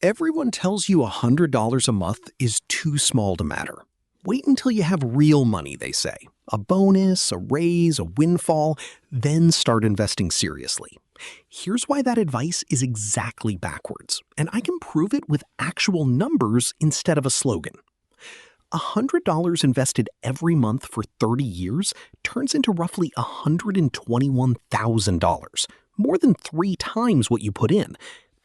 Everyone tells you $100 a month is too small to matter. Wait until you have real money, they say. A bonus, a raise, a windfall, then start investing seriously. Here's why that advice is exactly backwards, and I can prove it with actual numbers instead of a slogan. $100 invested every month for 30 years turns into roughly $121,000, more than 3 times what you put in.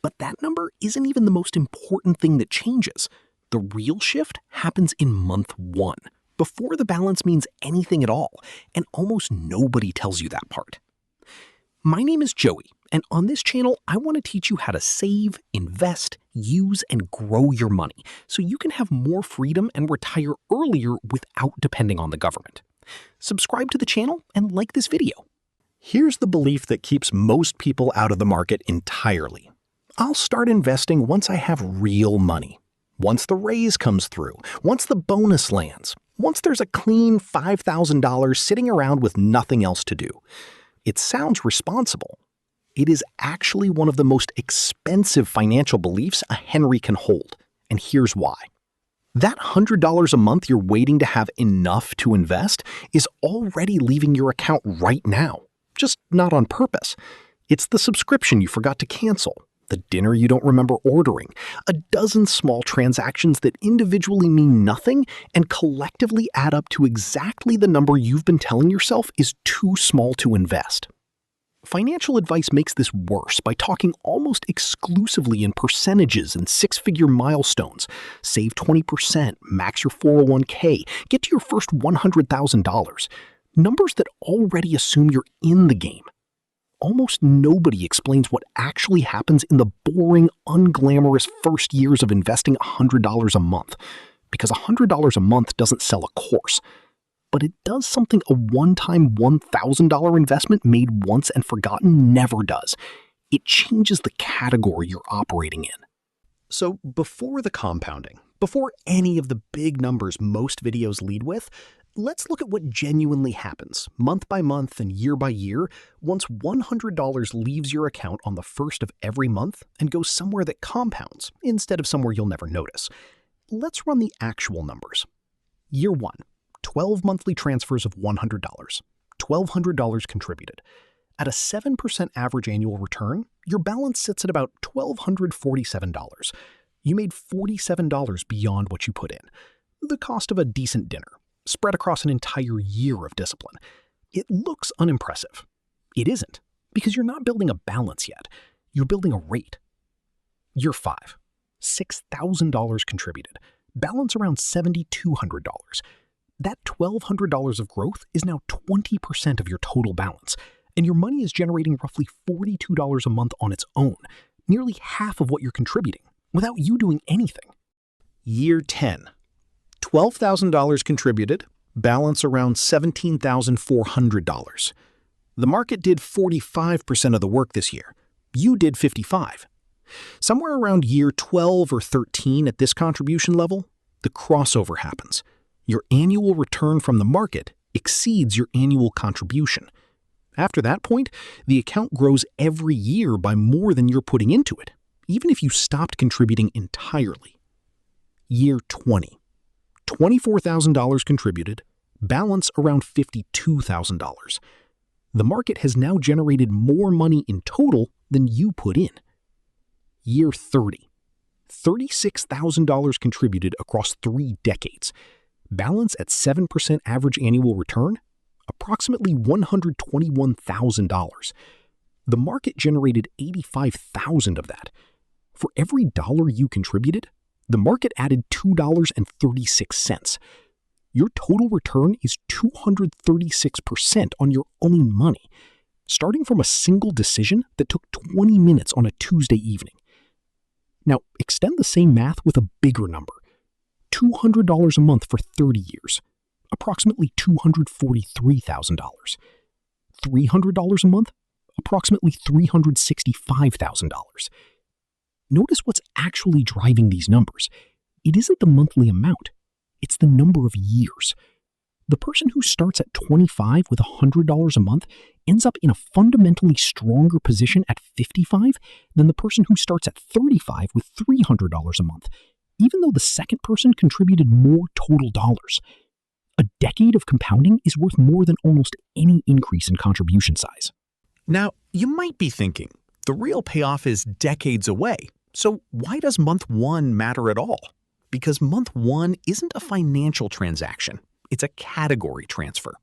But that number isn't even the most important thing that changes. The real shift happens in month 1, before the balance means anything at all, and almost nobody tells you that part. My name is Joey, and on this channel, I want to teach you how to save, invest, use, and grow your money so you can have more freedom and retire earlier without depending on the government. Subscribe to the channel and like this video. Here's the belief that keeps most people out of the market entirely. I'll start investing once I have real money. Once the raise comes through, once the bonus lands, once there's a clean $5,000 sitting around with nothing else to do. It sounds responsible. It is actually one of the most expensive financial beliefs a Henry can hold, and here's why. That $100 a month you're waiting to have enough to invest is already leaving your account right now, just not on purpose. It's the subscription you forgot to cancel, the dinner you don't remember ordering, a dozen small transactions that individually mean nothing and collectively add up to exactly the number you've been telling yourself is too small to invest. Financial advice makes this worse by talking almost exclusively in percentages and 6-figure milestones. Save 20%, max your 401k, get to your first $100,000. Numbers that already assume you're in the game. Almost nobody explains what actually happens in the boring, unglamorous first years of investing $100 a month. Because $100 a month doesn't sell a course. But it does something a one-time $1,000 investment made once and forgotten never does. It changes the category you're operating in. So before the compounding, before any of the big numbers most videos lead with, let's look at what genuinely happens, month by month and year by year, once $100 leaves your account on the first of every month and goes somewhere that compounds, instead of somewhere you'll never notice. Let's run the actual numbers. Year 1, 12 monthly transfers of $100, $1,200 contributed. At a 7% average annual return, your balance sits at about $1,247. You made $47 beyond what you put in, the cost of a decent dinner, spread across an entire year of discipline. It looks unimpressive. It isn't, because you're not building a balance yet. You're building a rate. Year 5, $6,000 contributed, balance around $7,200. That $1,200 of growth is now 20% of your total balance, and your money is generating roughly $42 a month on its own, nearly half of what you're contributing, without you doing anything. Year 10. $12,000 contributed, balance around $17,400. The market did 45% of the work this year. You did 55%. Somewhere around year 12 or 13 at this contribution level, the crossover happens. Your annual return from the market exceeds your annual contribution. After that point, the account grows every year by more than you're putting into it, even if you stopped contributing entirely. Year 20. $24,000 contributed, balance around $52,000. The market has now generated more money in total than you put in. Year 30. $36,000 contributed across 3 decades. Balance at 7% average annual return, approximately $121,000. The market generated $85,000 of that. For every dollar you contributed, the market added $2.36. Your total return is 236% on your own money, starting from a single decision that took 20 minutes on a Tuesday evening. Now, extend the same math with a bigger number. $200 a month for 30 years, approximately $243,000. $300 a month, approximately $365,000. Notice what's actually driving these numbers. It isn't the monthly amount, it's the number of years. The person who starts at 25 with $100 a month ends up in a fundamentally stronger position at 55 than the person who starts at 35 with $300 a month, even though the second person contributed more total dollars. A decade of compounding is worth more than almost any increase in contribution size. Now, you might be thinking, the real payoff is decades away, so why does month one matter at all? Because month one isn't a financial transaction, it's a category transfer.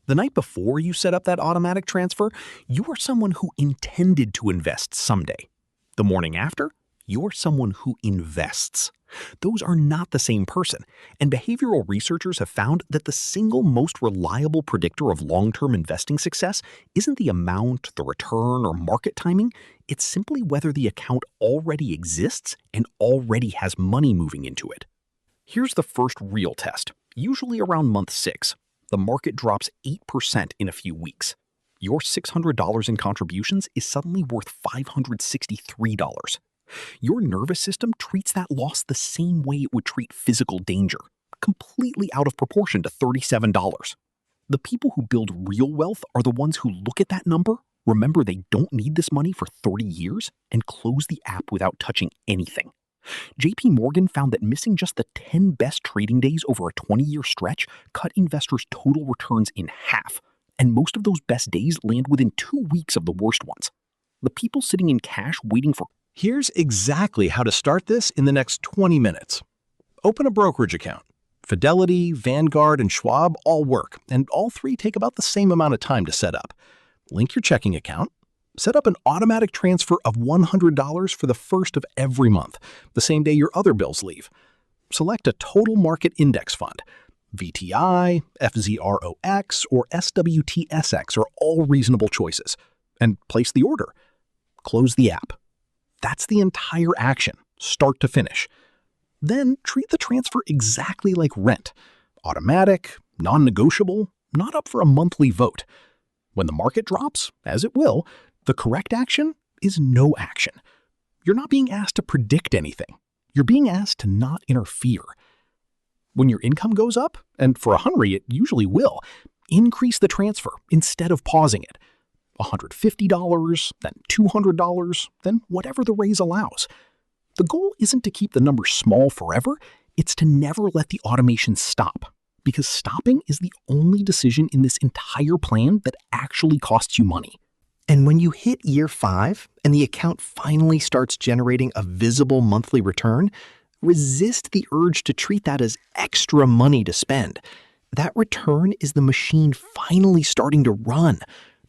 The night before you set up that automatic transfer, you are someone who intended to invest someday. The morning after, you're someone who invests. Those are not the same person, and behavioral researchers have found that the single most reliable predictor of long-term investing success isn't the amount, the return, or market timing. It's simply whether the account already exists and already has money moving into it. Here's the first real test. Usually around month 6, the market drops 8% in a few weeks. Your $600 in contributions is suddenly worth $563. Your nervous system treats that loss the same way it would treat physical danger, completely out of proportion to $37. The people who build real wealth are the ones who look at that number, remember they don't need this money for 30 years, and close the app without touching anything. JP Morgan found that missing just the 10 best trading days over a 20-year stretch cut investors' total returns in half, and most of those best days land within 2 weeks of the worst ones. The people sitting in cash waiting for Here's exactly how to start this in the next 20 minutes. Open a brokerage account. Fidelity, Vanguard, and Schwab all work, and all three take about the same amount of time to set up. Link your checking account. Set up an automatic transfer of $100 for the first of every month, the same day your other bills leave. Select a total market index fund. VTI, FZROX, or SWTSX are all reasonable choices. And place the order. Close the app. That's the entire action, start to finish. Then treat the transfer exactly like rent. Automatic, non-negotiable, not up for a monthly vote. When the market drops, as it will, the correct action is no action. You're not being asked to predict anything. You're being asked to not interfere. When your income goes up, and for a Hunry it usually will, increase the transfer instead of pausing it. $150, then $200, then whatever the raise allows. The goal isn't to keep the number small forever, it's to never let the automation stop, because stopping is the only decision in this entire plan that actually costs you money. And when you hit year 5 and the account finally starts generating a visible monthly return, resist the urge to treat that as extra money to spend. That return is the machine finally starting to run.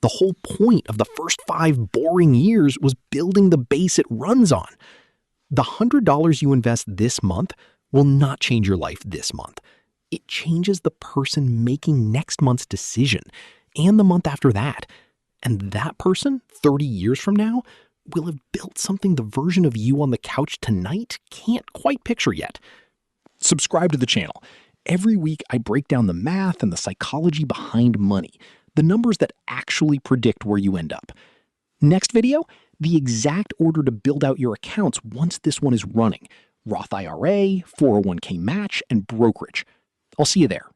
The whole point of the first 5 boring years was building the base it runs on. The $100 you invest this month will not change your life this month. It changes the person making next month's decision and the month after that. And that person, 30 years from now, will have built something the version of you on the couch tonight can't quite picture yet. Subscribe to the channel. Every week I break down the math and the psychology behind money, the numbers that actually predict where you end up. Next video, the exact order to build out your accounts once this one is running. Roth IRA, 401k match, and brokerage. I'll see you there.